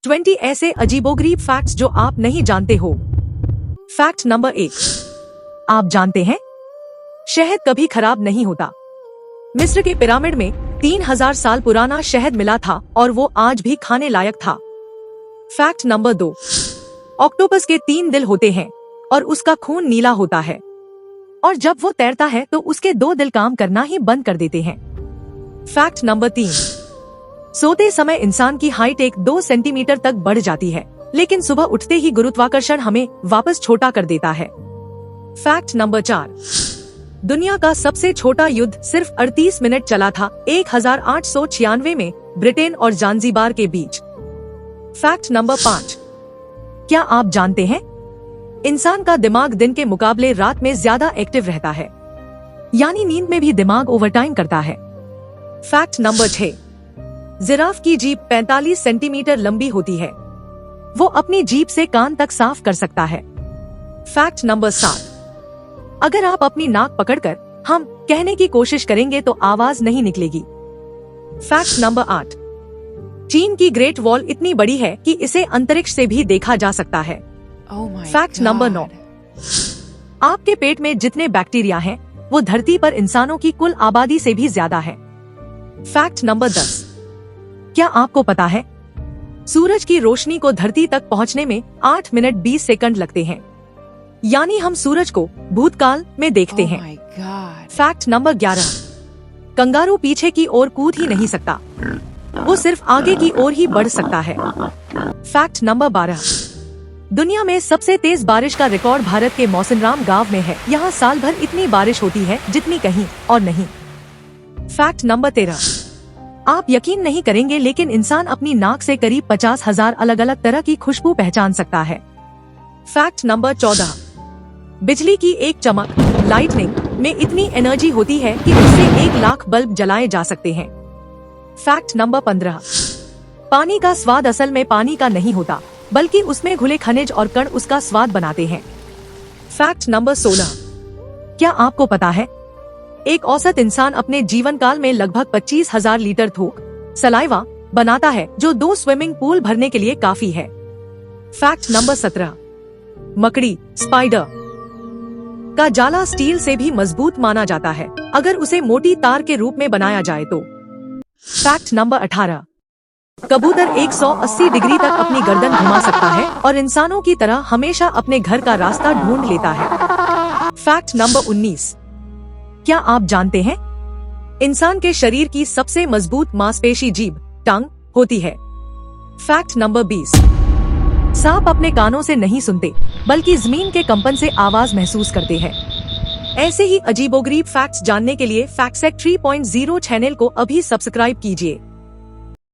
20 ऐसे अजीबोगरीब फैक्ट्स जो आप नहीं जानते हो। फैक्ट नंबर 1, आप जानते हैं शहद कभी खराब नहीं होता। मिस्र के पिरामिड में 3000 साल पुराना शहद मिला था और वो आज भी खाने लायक था। फैक्ट नंबर 2, ऑक्टोपस के 3 दिल होते हैं और उसका खून नीला होता है, और जब वो तैरता है तो उसके 2 दिल काम करना ही बंद कर देते हैं। फैक्ट नंबर 3, सोते समय इंसान की हाइट 1-2 सेंटीमीटर तक बढ़ जाती है, लेकिन सुबह उठते ही गुरुत्वाकर्षण हमें वापस छोटा कर देता है। फैक्ट नंबर 4, दुनिया का सबसे छोटा युद्ध सिर्फ 38 मिनट चला था 1896 में ब्रिटेन और जांजीबार के बीच। फैक्ट नंबर 5, क्या आप जानते हैं इंसान का दिमाग दिन के मुकाबले रात में ज्यादा एक्टिव रहता है, यानी नींद में भी दिमाग ओवरटाइम करता है। फैक्ट नंबर 6, जिराफ की जीभ 45 सेंटीमीटर लंबी होती है, वो अपनी जीभ से कान तक साफ कर सकता है। फैक्ट नंबर 7, अगर आप अपनी नाक पकड़कर हम कहने की कोशिश करेंगे तो आवाज नहीं निकलेगी। फैक्ट नंबर 8, चीन की ग्रेट वॉल इतनी बड़ी है कि इसे अंतरिक्ष से भी देखा जा सकता है। फैक्ट नंबर 9, आपके पेट में जितने बैक्टीरिया हैं, वो धरती पर इंसानों की कुल आबादी से भी ज्यादा है। फैक्ट नंबर 10, क्या आपको पता है सूरज की रोशनी को धरती तक पहुंचने में 8 मिनट 20 सेकंड लगते हैं, यानी हम सूरज को भूतकाल में देखते हैं। फैक्ट नंबर 11, कंगारू पीछे की ओर कूद ही नहीं सकता, वो सिर्फ आगे की ओर ही बढ़ सकता है। फैक्ट नंबर 12, दुनिया में सबसे तेज बारिश का रिकॉर्ड भारत के मौसिनराम गांव में है, यहाँ साल भर इतनी बारिश होती है जितनी कहीं और नहीं। फैक्ट नंबर 13, आप यकीन नहीं करेंगे लेकिन इंसान अपनी नाक से करीब 50,000 अलग अलग तरह की खुशबू पहचान सकता है। फैक्ट नंबर 14, बिजली की एक चमक लाइटनिंग में इतनी एनर्जी होती है कि उससे 1 लाख बल्ब जलाए जा सकते हैं। फैक्ट नंबर 15, पानी का स्वाद असल में पानी का नहीं होता, बल्कि उसमें घुले खनिज और कण उसका स्वाद बनाते हैं। फैक्ट नंबर 16, क्या आपको पता है एक औसत इंसान अपने जीवन काल में लगभग 25,000 लीटर थूक सलाइवा बनाता है, जो 2 स्विमिंग पूल भरने के लिए काफी है। फैक्ट नंबर 17, मकड़ी स्पाइडर का जाला स्टील से भी मजबूत माना जाता है अगर उसे मोटी तार के रूप में बनाया जाए तो। फैक्ट नंबर 18, कबूतर 180 डिग्री तक अपनी गर्दन घुमा सकता है और इंसानों की तरह हमेशा अपने घर का रास्ता ढूंढ लेता है। फैक्ट नंबर 19, क्या आप जानते हैं इंसान के शरीर की सबसे मजबूत मांसपेशी जीभ टंग होती है। फैक्ट नंबर 20, सांप अपने कानों से नहीं सुनते बल्कि जमीन के कंपन से आवाज महसूस करते हैं। ऐसे ही अजीबोगरीब फैक्ट्स जानने के लिए फैक्टसेट 3.0 चैनल को अभी सब्सक्राइब कीजिए।